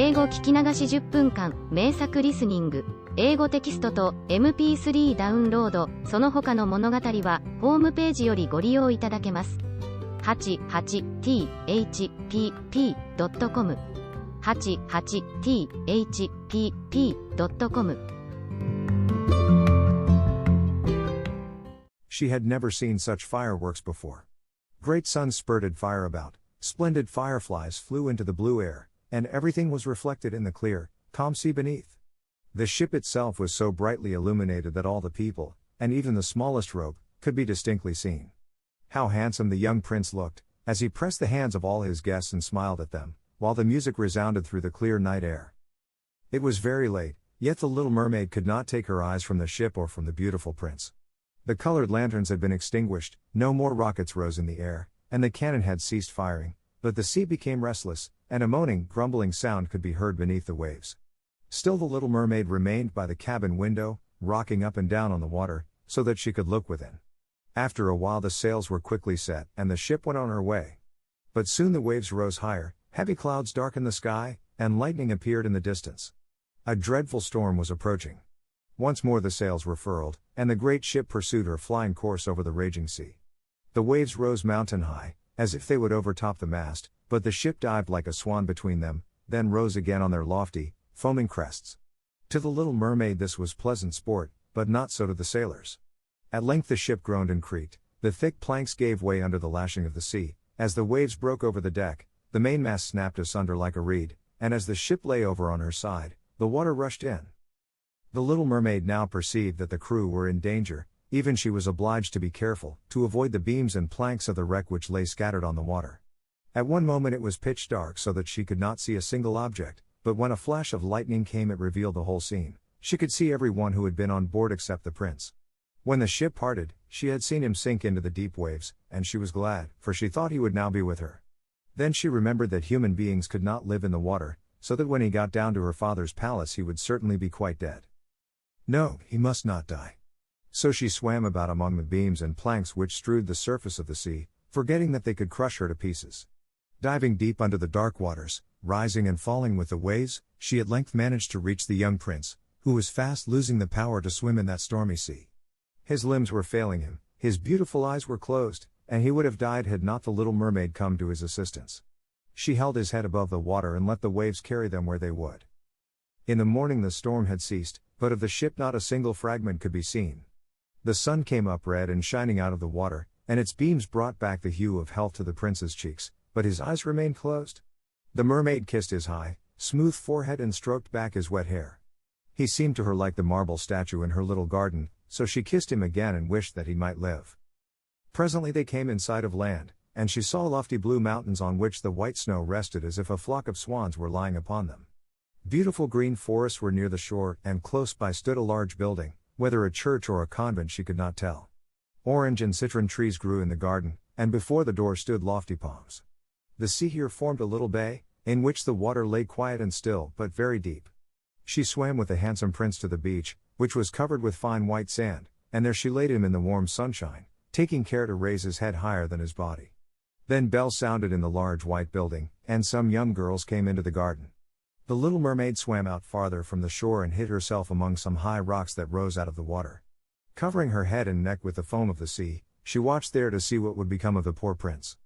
英語聞き流し10分間、名作リスニング、英語テキストと MP3 ダウンロード、その他の物語は、ホームページよりご利用いただけます。88thpp.com 88thpp.com She had never seen such fireworks before. Great suns spurted fire about, splendid fireflies flew into the blue air, and everything was reflected in the clear, calm sea beneath. The ship itself was so brightly illuminated that all the people, and even the smallest rope, could be distinctly seen. How handsome the young prince looked, as he pressed the hands of all his guests and smiled at them, while the music resounded through the clear night air. It was very late, yet the little mermaid could not take her eyes from the ship or from the beautiful prince. The colored lanterns had been extinguished, no more rockets rose in the air, and the cannon had ceased firing, but the sea became restless, and a moaning, grumbling sound could be heard beneath the waves. Still the little mermaid remained by the cabin window, rocking up and down on the water, so that she could look within. After a while the sails were quickly set and the ship went on her way. But soon the waves rose higher, heavy clouds darkened the sky, and lightning appeared in the distance. A dreadful storm was approaching. Once more the sails were furled, and the great ship pursued her flying course over the raging sea. The waves rose mountain high, as if they would overtop the mast, but the ship dived like a swan between them, then rose again on their lofty, foaming crests. To the little mermaid this was pleasant sport, but not so to the sailors. At length the ship groaned and creaked, the thick planks gave way under the lashing of the sea, as the waves broke over the deck, the mainmast snapped asunder like a reed, and as the ship lay over on her side, the water rushed in. The little mermaid now perceived that the crew were in danger, even she was obliged to be careful, to avoid the beams and planks of the wreck which lay scattered on the water. At one moment it was pitch dark so that she could not see a single object, but when a flash of lightning came it revealed the whole scene. She could see every one who had been on board except the prince. When the ship parted, she had seen him sink into the deep waves, and she was glad, for she thought he would now be with her. Then she remembered that human beings could not live in the water, so that when he got down to her father's palace he would certainly be quite dead. No, he must not die. So she swam about among the beams and planks which strewed the surface of the sea, forgetting that they could crush her to pieces. Diving deep under the dark waters, rising and falling with the waves, she at length managed to reach the young prince, who was fast losing the power to swim in that stormy sea. His limbs were failing him, his beautiful eyes were closed, and he would have died had not the little mermaid come to his assistance. She held his head above the water and let the waves carry them where they would. In the morning the storm had ceased, but of the ship not a single fragment could be seen. The sun came up red and shining out of the water, and its beams brought back the hue of health to the prince's cheeks, but his eyes remained closed. The mermaid kissed his high, smooth forehead and stroked back his wet hair. He seemed to her like the marble statue in her little garden, so she kissed him again and wished that he might live. Presently they came in sight of land, and she saw lofty blue mountains on which the white snow rested as if a flock of swans were lying upon them. Beautiful green forests were near the shore, and close by stood a large building, whether a church or a convent she could not tell. Orange and citron trees grew in the garden, and before the door stood lofty palms. The sea here formed a little bay, in which the water lay quiet and still but very deep. She swam with the handsome prince to the beach, which was covered with fine white sand, and there she laid him in the warm sunshine, taking care to raise his head higher than his body. Then bells sounded in the large white building, and some young girls came into the garden. The little mermaid swam out farther from the shore and hid herself among some high rocks that rose out of the water. Covering her head and neck with the foam of the sea, she watched there to see what would become of the poor prince.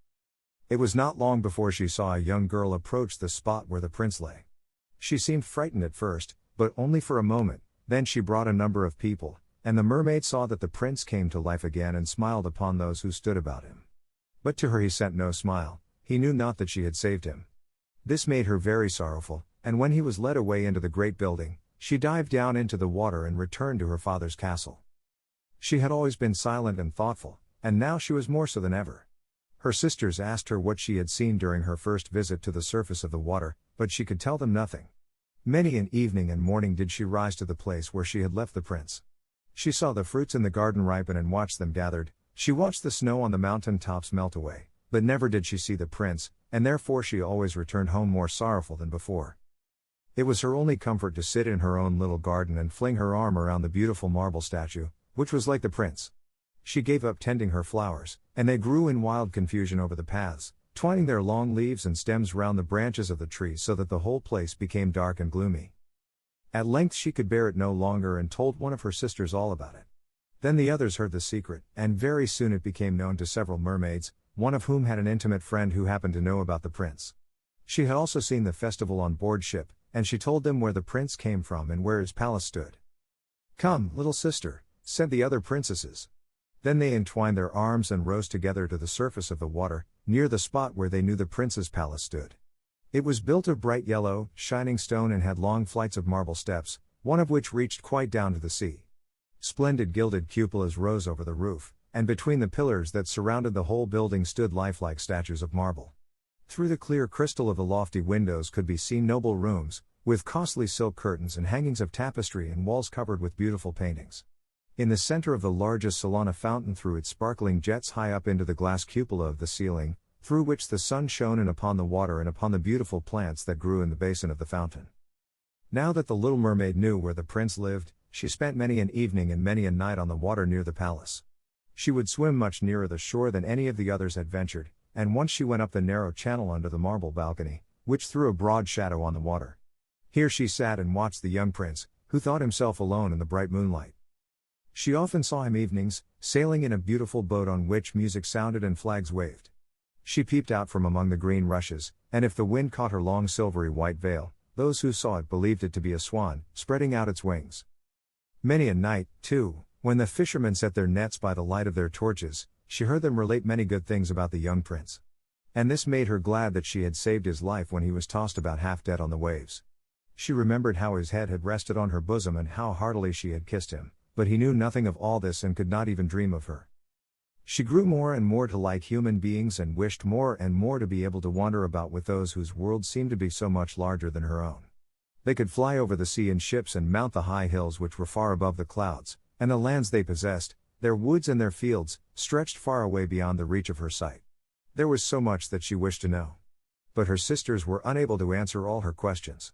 It was not long before she saw a young girl approach the spot where the prince lay. She seemed frightened at first, but only for a moment, then she brought a number of people, and the mermaid saw that the prince came to life again and smiled upon those who stood about him. But to her he sent no smile, he knew not that she had saved him. This made her very sorrowful, and when he was led away into the great building, she dived down into the water and returned to her father's castle. She had always been silent and thoughtful, and now she was more so than ever. Her sisters asked her what she had seen during her first visit to the surface of the water, but she could tell them nothing. Many an evening and morning did she rise to the place where she had left the prince. She saw the fruits in the garden ripen and watched them gathered, she watched the snow on the mountain tops melt away, but never did she see the prince, and therefore she always returned home more sorrowful than before. It was her only comfort to sit in her own little garden and fling her arm around the beautiful marble statue, which was like the prince. She gave up tending her flowers, and they grew in wild confusion over the paths, twining their long leaves and stems round the branches of the tree so that the whole place became dark and gloomy. At length she could bear it no longer and told one of her sisters all about it. Then the others heard the secret, and very soon it became known to several mermaids, one of whom had an intimate friend who happened to know about the prince. She had also seen the festival on board ship, and she told them where the prince came from and where his palace stood. "Come, little sister," said the other princesses. Then they entwined their arms and rose together to the surface of the water, near the spot where they knew the prince's palace stood. It was built of bright yellow, shining stone and had long flights of marble steps, one of which reached quite down to the sea. Splendid gilded cupolas rose over the roof, and between the pillars that surrounded the whole building stood lifelike statues of marble. Through the clear crystal of the lofty windows could be seen noble rooms, with costly silk curtains and hangings of tapestry and walls covered with beautiful paintings. In the center of the largest salon a fountain threw its sparkling jets high up into the glass cupola of the ceiling, through which the sun shone in upon the water and upon the beautiful plants that grew in the basin of the fountain. Now that the little mermaid knew where the prince lived, she spent many an evening and many a night on the water near the palace. She would swim much nearer the shore than any of the others had ventured, and once she went up the narrow channel under the marble balcony, which threw a broad shadow on the water. Here she sat and watched the young prince, who thought himself alone in the bright moonlight. She often saw him evenings, sailing in a beautiful boat on which music sounded and flags waved. She peeped out from among the green rushes, and if the wind caught her long silvery white veil, those who saw it believed it to be a swan, spreading out its wings. Many a night, too, when the fishermen set their nets by the light of their torches, she heard them relate many good things about the young prince. And this made her glad that she had saved his life when he was tossed about half dead on the waves. She remembered how his head had rested on her bosom and how heartily she had kissed him, but he knew nothing of all this and could not even dream of her. She grew more and more to like human beings and wished more and more to be able to wander about with those whose world seemed to be so much larger than her own. They could fly over the sea in ships and mount the high hills which were far above the clouds, and the lands they possessed, their woods and their fields, stretched far away beyond the reach of her sight. There was so much that she wished to know. But her sisters were unable to answer all her questions.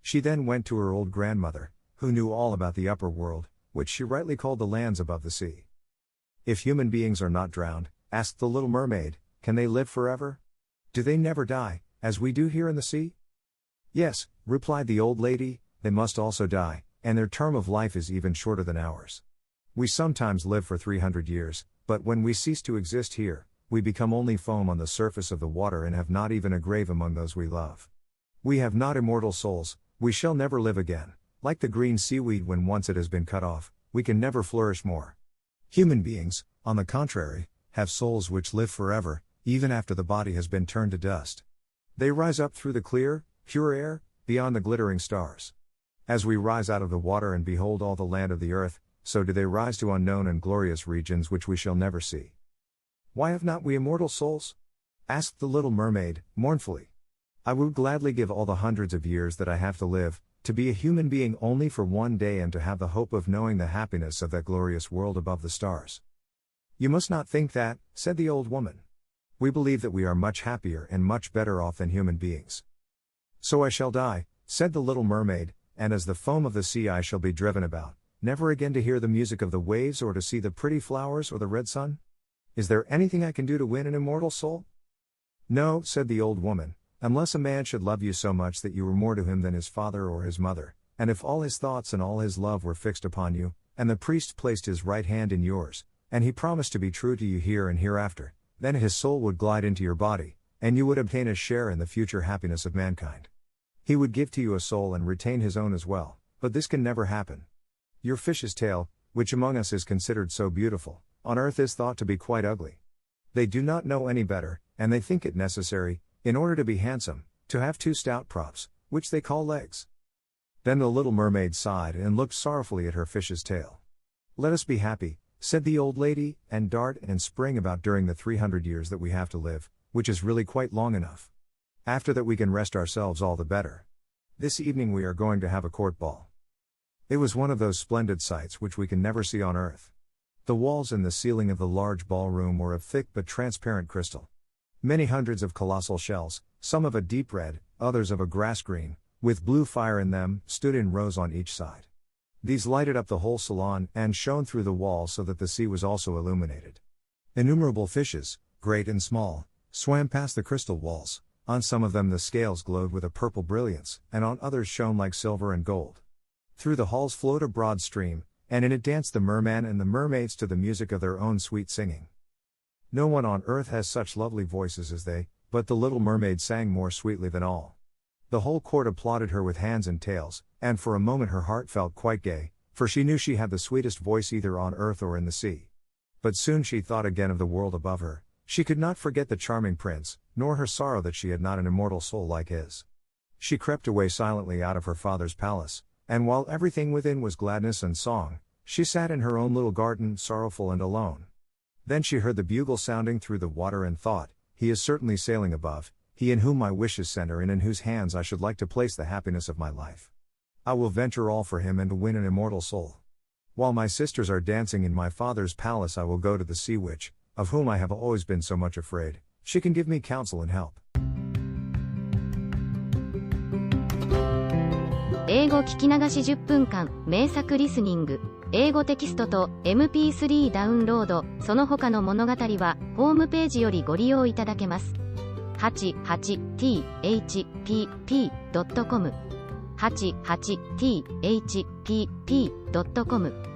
She then went to her old grandmother, who knew all about the upper world, which she rightly called the lands above the sea. "If human beings are not drowned," asked the little mermaid, "can they live forever? Do they never die, as we do here in the sea?" "Yes," replied the old lady, "they must also die, and their term of life is even shorter than ours. We sometimes live for 300 years, but when we cease to exist here, we become only foam on the surface of the water and have not even a grave among those we love. We have not immortal souls, we shall never live again. Like the green seaweed when once it has been cut off, we can never flourish more. Human beings, on the contrary, have souls which live forever, even after the body has been turned to dust. They rise up through the clear, pure air, beyond the glittering stars. As we rise out of the water and behold all the land of the earth, so do they rise to unknown and glorious regions which we shall never see." "Why have not we immortal souls?" asked the little mermaid, mournfully. "I would gladly give all the hundreds of years that I have to live, to be a human being only for one day and to have the hope of knowing the happiness of that glorious world above the stars." "You must not think that," said the old woman. "We believe that we are much happier and much better off than human beings." "So I shall die," said the little mermaid, "and as the foam of the sea I shall be driven about, never again to hear the music of the waves or to see the pretty flowers or the red sun? Is there anything I can do to win an immortal soul?" "No," said the old woman, "unless a man should love you so much that you were more to him than his father or his mother, and if all his thoughts and all his love were fixed upon you, and the priest placed his right hand in yours, and he promised to be true to you here and hereafter, then his soul would glide into your body, and you would obtain a share in the future happiness of mankind. He would give to you a soul and retain his own as well, but this can never happen. Your fish's tail, which among us is considered so beautiful, on earth is thought to be quite ugly. They do not know any better, and they think it necessary, in order to be handsome, to have two stout props, which they call legs." Then the little mermaid sighed and looked sorrowfully at her fish's tail. "Let us be happy," said the old lady, "and dart and spring about during the 300 years that we have to live, which is really quite long enough. After that we can rest ourselves all the better. This evening we are going to have a court ball." It was one of those splendid sights which we can never see on earth. The walls and the ceiling of the large ballroom were of thick but transparent crystal. Many hundreds of colossal shells, some of a deep red, others of a grass green, with blue fire in them, stood in rows on each side. These lighted up the whole salon and shone through the walls so that the sea was also illuminated. Innumerable fishes, great and small, swam past the crystal walls. On some of them the scales glowed with a purple brilliance, and on others shone like silver and gold. Through the halls flowed a broad stream, and in it danced the merman and the mermaids to the music of their own sweet singing. No one on earth has such lovely voices as they, but the little mermaid sang more sweetly than all. The whole court applauded her with hands and tails, and for a moment her heart felt quite gay, for she knew she had the sweetest voice either on earth or in the sea. But soon she thought again of the world above her. She could not forget the charming prince, nor her sorrow that she had not an immortal soul like his. She crept away silently out of her father's palace, and while everything within was gladness and song, she sat in her own little garden, sorrowful and alone. Then she heard the bugle sounding through the water and thought, "He is certainly sailing above, he in whom my wishes center and in whose hands I should like to place the happiness of my life. I will venture all for him and win an immortal soul. While my sisters are dancing in my father's palace I will go to the sea witch, of whom I have always been so much afraid. She can give me counsel and help." 英語聞き流し10分間、名作リスニング。英語テキストと MP3 ダウンロード、その他の物語は、ホームページよりご利用いただけます。88thpp.com 88thpp.com